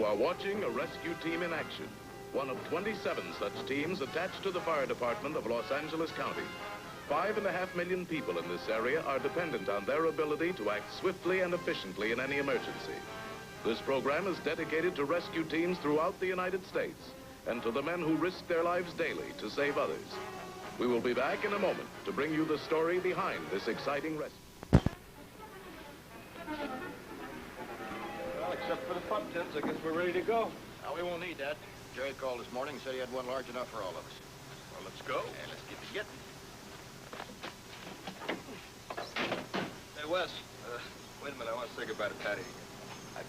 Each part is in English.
are watching a rescue team in action. One of 27 such teams attached to the fire department of Los Angeles County. 5.5 million people in this area are dependent on their ability to act swiftly and efficiently in any emergency. This program is dedicated to rescue teams throughout the United States and to the men who risk their lives daily to save others. We will be back in a moment to bring you the story behind this exciting rescue. Well, except for the pump tents, I guess we're ready to go. No, we won't need that. Jerry called this morning and said he had one large enough for all of us. Well, let's go. And let's get to getting. Hey, Wes, wait a minute. I want to say goodbye to Patty again.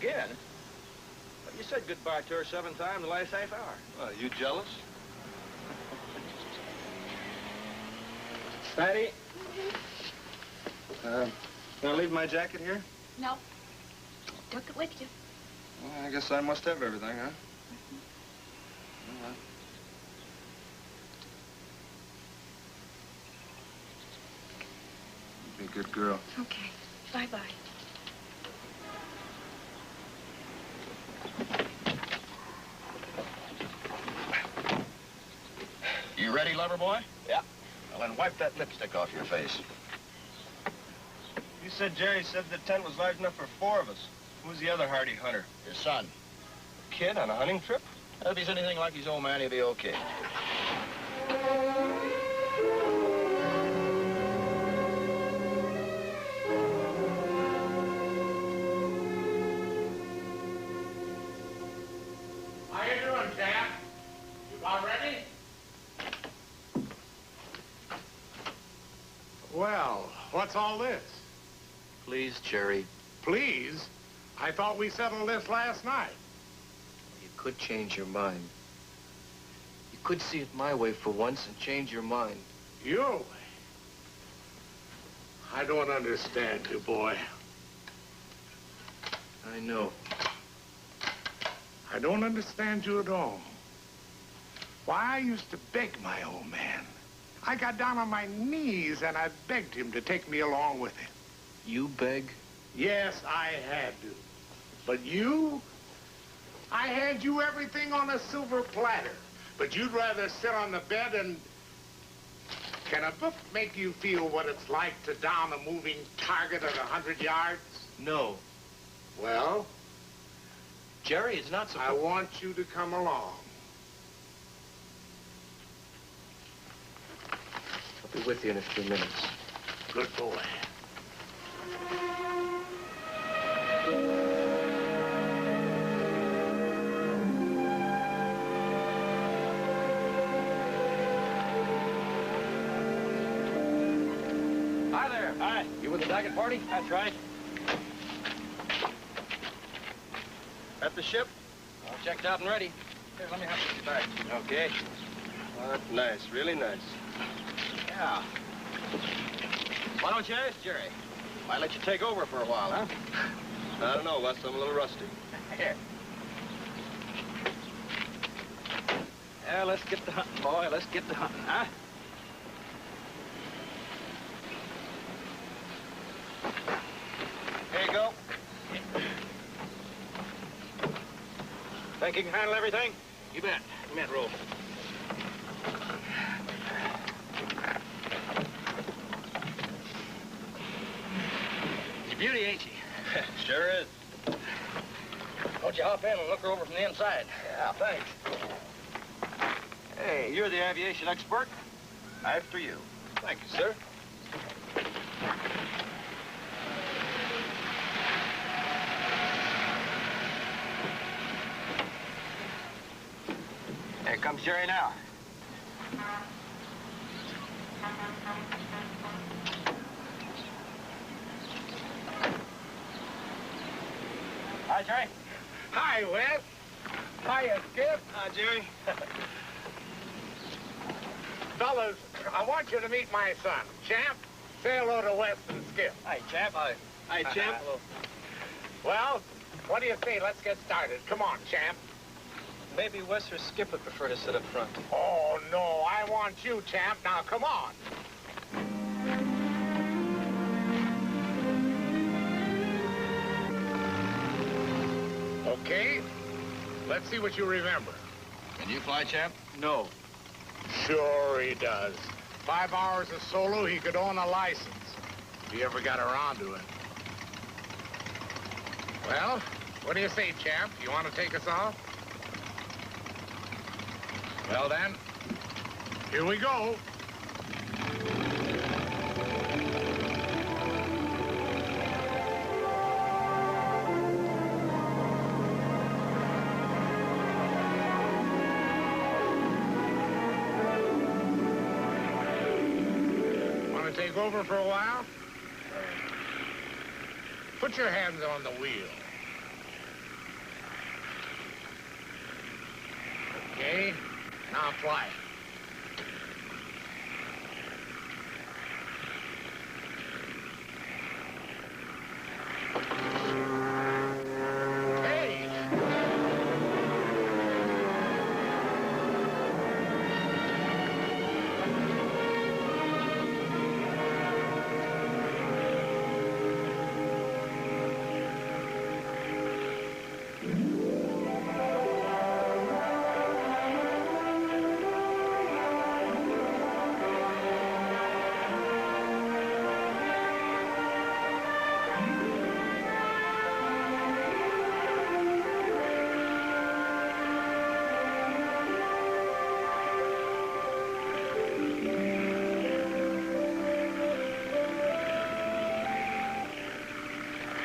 Again? Well, you said goodbye to her 7 times in the last half hour. Well, you jealous? Patty? Can I leave my jacket here? No. Took it with you. Well, I guess I must have everything, huh? All right. Be a good girl. Okay. Bye-bye. You ready, lover boy? Yeah. Well, then wipe that lipstick off your face. You said Jerry said the tent was large enough for 4 of us. Who's the other hardy hunter? His son. A kid on a hunting trip? If he's anything like his old man, he'll be okay. How you doing, Jack? You about ready? Well, what's all this? Please, Jerry. Please? I thought we settled this last night. You could change your mind. You could see it my way for once and change your mind. Your way? I don't understand you, boy. I know. I don't understand you at all. Why, I used to beg my old man. I got down on my knees and I begged him to take me along with him. You beg? Yes, I had to. But you? I had you everything on a silver platter. But you'd rather sit on the bed and... Can a book make you feel what it's like to down a moving target at 100 yards? No. Well? Jerry, it's not so... I want you to come along. I'll be with you in a few minutes. Good boy. Hi there. Hi. You with the Daggett party? That's right. At the ship? All checked out and ready. Here, let me have this back. Okay. Oh, that's nice. Really nice. Yeah. Why don't you ask Jerry? Might let you take over for a while, huh? I don't know, Wes. I'm a little rusty. Here. Yeah, let's get to hunting, boy. Let's get to hunting, huh? Here you go. Think you can handle everything? You bet. You bet, Rolf. She's a beauty, ain't she? Sure is. Won't you hop in and look her over from the inside? Yeah, thanks. Hey, you're the aviation expert. After you. Thank you, sir. Here comes Jerry now. Hi, Jerry. Hi, Wes. Hiya, Skip. Hi, Jerry. Fellas, I want you to meet my son, Champ. Say hello to Wes and Skip. Hi, Champ. Hi, Champ. Well, what do you say? Let's get started. Come on, Champ. Maybe Wes or Skip would prefer to sit up front. Oh, no, I want you, Champ. Now, come on. Okay. Let's see what you remember. Can you fly, champ? No. Sure he does. 5 hours of solo, he could own a license. If he ever got around to it. Well, what do you say, champ? You want to take us off? Well, then, here we go. Want to take over for a while? Put your hands on the wheel. Okay, now fly. Hey!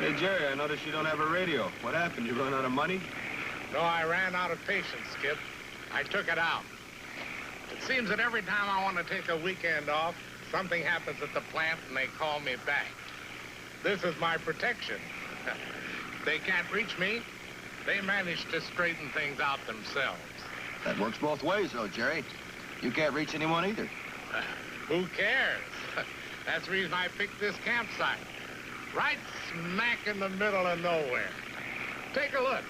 Hey, Jerry, I noticed you don't have a radio. What happened? You run out of money? No, I ran out of patience, Skip. I took it out. It seems that every time I want to take a weekend off, something happens at the plant and they call me back. This is my protection. They can't reach me. They manage to straighten things out themselves. That works both ways, though, Jerry. You can't reach anyone either. Who cares? That's the reason I picked this campsite. Right smack in the middle of nowhere. Take a look.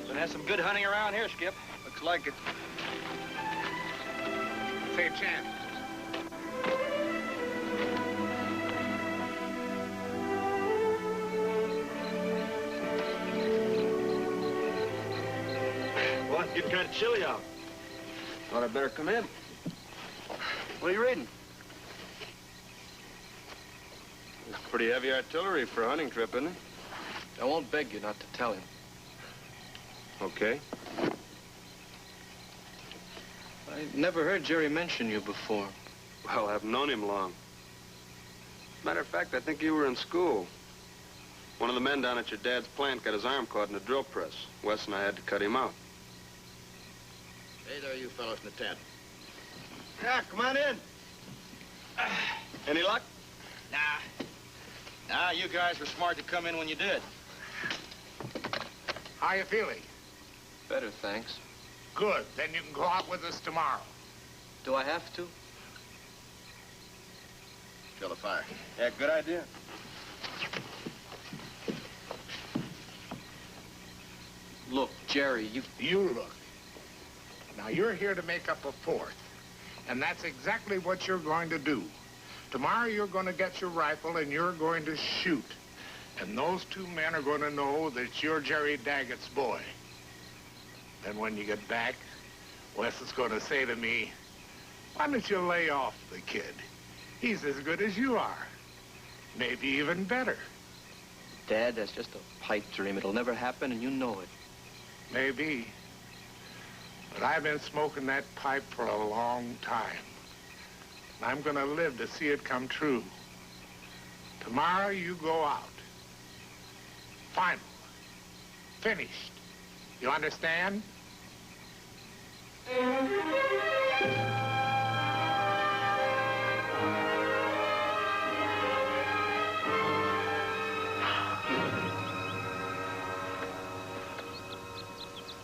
Gonna have some good hunting around here, Skip. Looks like it. Say, Chan. What? Getting kind of chilly out. Thought I'd better come in. What are you reading? It's pretty heavy artillery for a hunting trip, isn't it? I won't beg you not to tell him. Okay. I never heard Jerry mention you before. Well, I haven't known him long. Matter of fact, I think you were in school. One of the men down at your dad's plant got his arm caught in a drill press. Wes and I had to cut him out. Hey there, you fellows in the tent. Yeah, come on in. Any luck? Nah, you guys were smart to come in when you did. How you feeling? Better, thanks. Good. Then you can go out with us tomorrow. Do I have to? Fill the fire. Yeah, good idea. Look, Jerry, You look. Now, you're here to make up a fourth. And that's exactly what you're going to do. Tomorrow, you're going to get your rifle and you're going to shoot. And those 2 men are going to know that you're Jerry Daggett's boy. Then when you get back, Wes is going to say to me, why don't you lay off the kid? He's as good as you are. Maybe even better. Dad, that's just a pipe dream. It'll never happen, and you know it. Maybe. But I've been smoking that pipe for a long time. And I'm going to live to see it come true. Tomorrow, you go out. Final. Finished. You understand?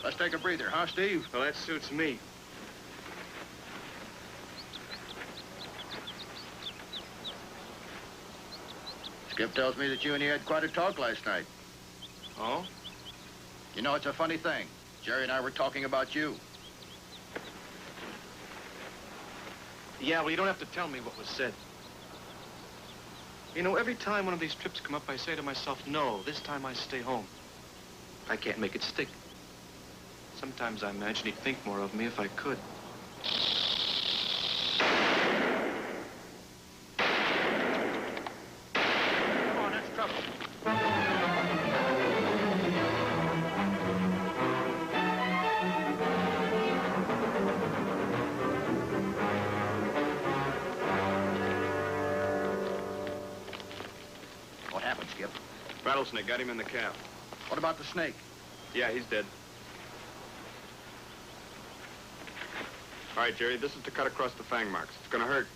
Let's take a breather, huh, Steve? Well, that suits me. Skip tells me that you and he had quite a talk last night. Oh? You know, it's a funny thing. Jerry and I were talking about you. Yeah, well, you don't have to tell me what was said. You know, every time one of these trips come up, I say to myself, no, this time I stay home. I can't make it stick. Sometimes I imagine he'd think more of me if I could. Come on, that's trouble. What happened, Skip? Rattlesnake got him in the cab. What about the snake? Yeah, he's dead. All right, Jerry, this is to cut across the fang marks. It's gonna hurt.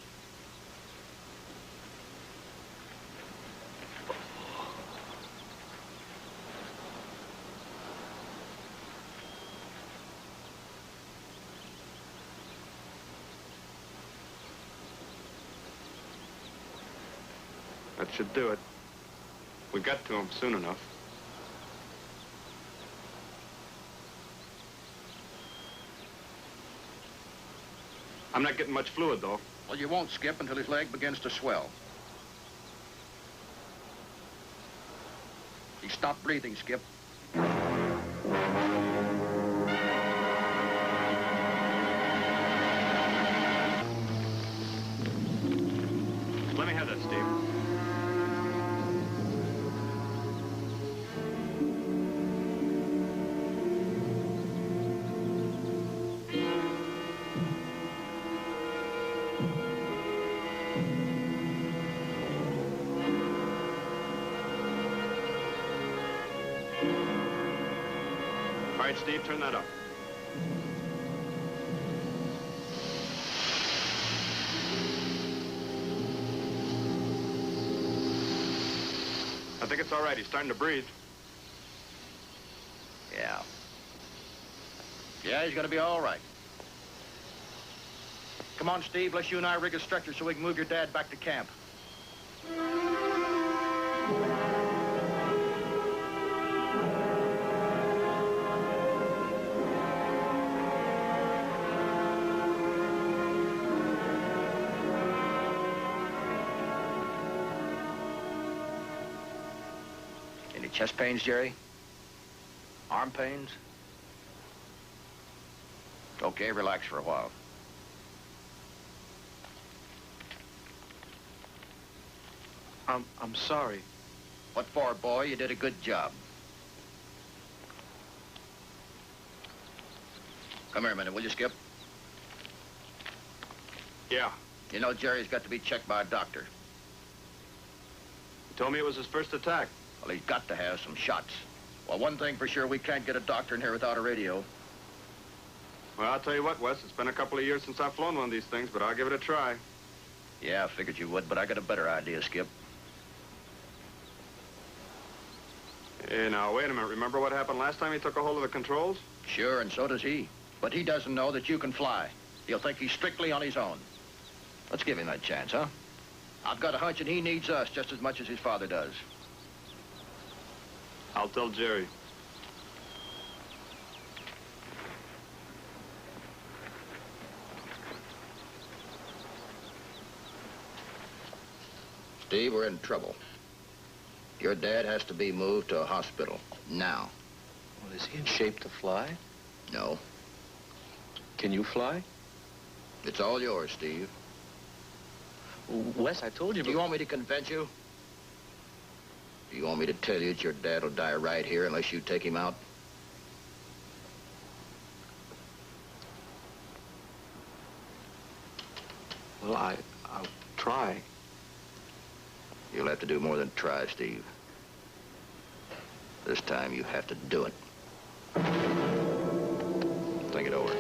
That should do it. We got to him soon enough. I'm not getting much fluid, though. Well, you won't, Skip, until his leg begins to swell. He stopped breathing, Skip. Let me have that, Steve. All right, Steve, turn that up. I think it's all right. He's starting to breathe. Yeah. Yeah, he's gonna be all right. Come on, Steve, let's you and I rig a stretcher so we can move your dad back to camp. Any chest pains, Jerry? Arm pains? Okay, relax for a while. I'm sorry. What for, boy? You did a good job. Come here a minute, will you, Skip? Yeah. You know Jerry's got to be checked by a doctor. He told me it was his first attack. Well, he's got to have some shots. Well, one thing for sure, we can't get a doctor in here without a radio. Well, I'll tell you what, Wes, it's been a couple of years since I've flown one of these things, but I'll give it a try. Yeah, I figured you would, but I got a better idea, Skip. Hey, now, wait a minute. Remember what happened last time he took a hold of the controls? Sure, and so does he. But he doesn't know that you can fly. He'll think he's strictly on his own. Let's give him that chance, huh? I've got a hunch that he needs us just as much as his father does. I'll tell Jerry. Steve, we're in trouble. Your dad has to be moved to a hospital now. Well, is he in shape to fly? No. Can you fly? It's all yours, Steve. Wes, I told you... Do you want me to convince you? Do you want me to tell you that your dad will die right here unless you take him out? Well, I'll try. You'll have to do more than try, Steve. This time you have to do it. Think it over.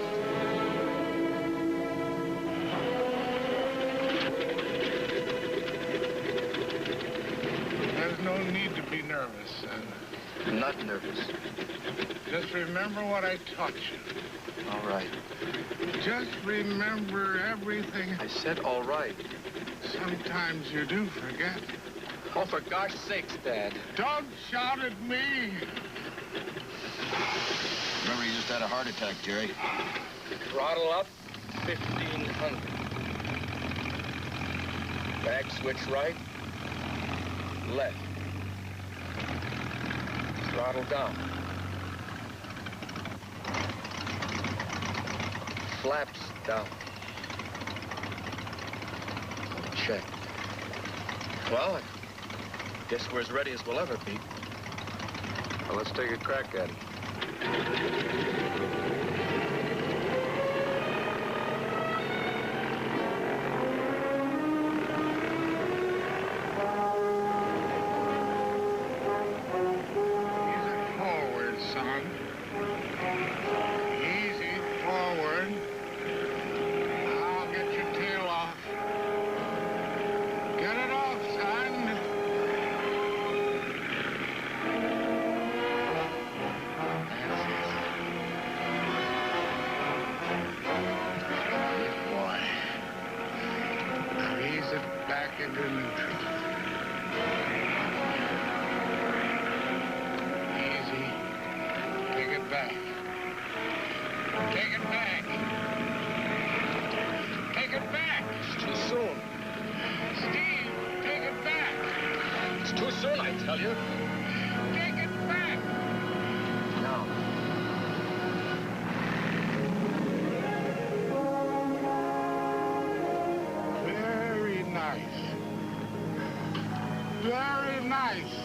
There's no need to be nervous, son. I'm not nervous. Just remember what I taught you. All right. Just remember everything. I said all right. Sometimes you do forget. Oh, for gosh sakes, Dad. Don't shout at me. Remember, you just had a heart attack, Jerry. Throttle up, 1,500. Back switch right, left. Throttle down. Flaps down. Check. Well, I guess we're as ready as we'll ever be. Well, let's take a crack at it. Easy forward, son. Easy forward. I'll get your tail off. Get it off, son. Good boy. Now ease it back into neutral. Easy. Take it back. Take it back. Take it back. It's too soon. Steve, take it back. It's too soon, I tell you. Take it back. Now. Very nice. Very nice.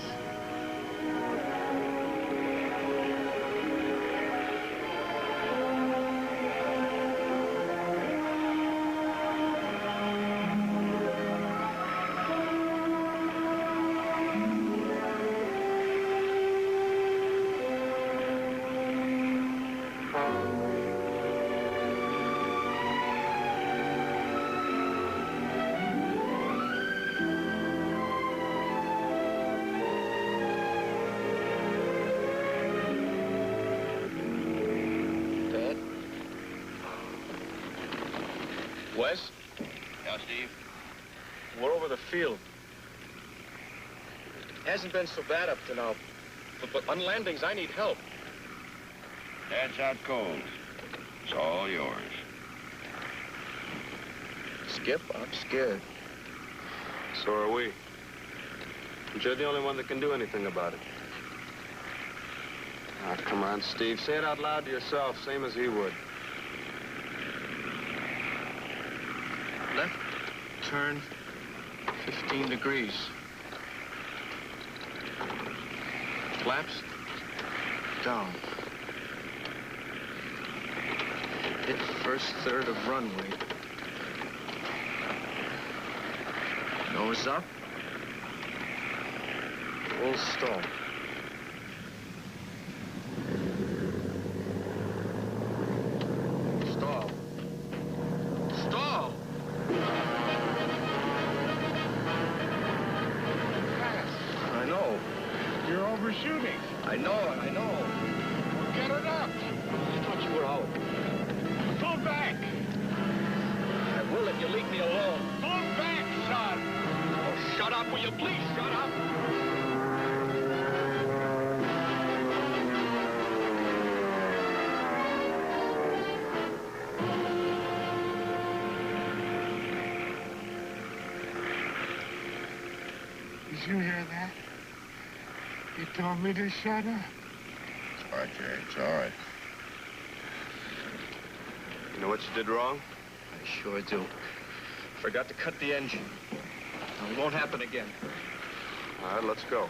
Dad? Wes, Yeah, Steve? we're over the field. Hasn't been so bad up to now. But on landings, I need help. Dad's out cold. It's all yours. Skip, I'm scared. So are we. But you're the only one that can do anything about it. Ah, come on, Steve. Say it out loud to yourself, same as he would. Left turn, 15 degrees. Flaps down. Hit first third of runway. Nose up. Full stall. Stall. Stall! I know. You're overshooting. I know. Get it up. I thought you were out. Pull back. I will if you leave me alone. Pull back, son. Oh, shut up, will you please shut up? Did you hear that? He told me to shut up. It's all right, Jerry. It's all right. You know what you did wrong? I sure do. Forgot to cut the engine. Now, it won't happen again. All right, let's go.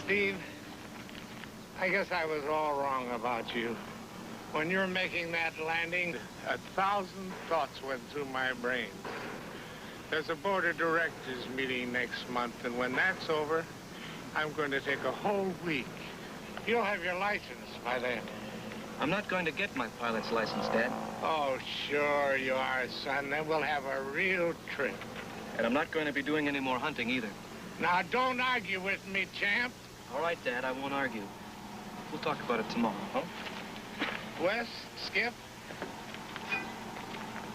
Steve, I guess I was all wrong about you. When you were making that landing, 1,000 thoughts went through my brain. There's a board of directors meeting next month, and when that's over, I'm going to take a whole week You'll have your license by then. I'm not going to get my pilot's license, Dad. Oh, sure you are, son. Then we'll have a real trip. And I'm not going to be doing any more hunting either. Now, don't argue with me, champ. All right, Dad, I won't argue. We'll talk about it tomorrow, huh? Wes, Skip,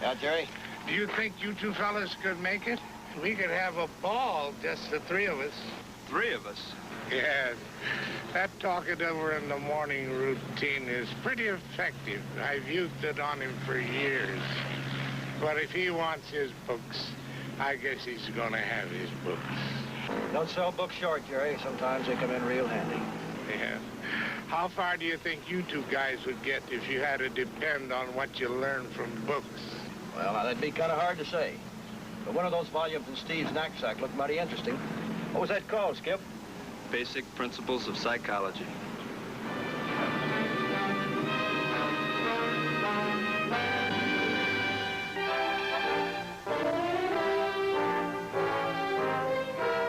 Yeah, Jerry? do you think you two fellas could make it? We could have a ball, just the three of us. 3 of us. Yes. That talking over in the morning routine is pretty effective. I've used it on him for years. But if he wants his books, I guess he's gonna have his books. Don't sell books short, Jerry. Sometimes they come in real handy. Yeah. How far do you think you two guys would get if you had to depend on what you learned from books? Well, now, that'd be kind of hard to say. But one of those volumes in Steve's knapsack looked mighty interesting. What was that called, Skip? Basic Principles of Psychology.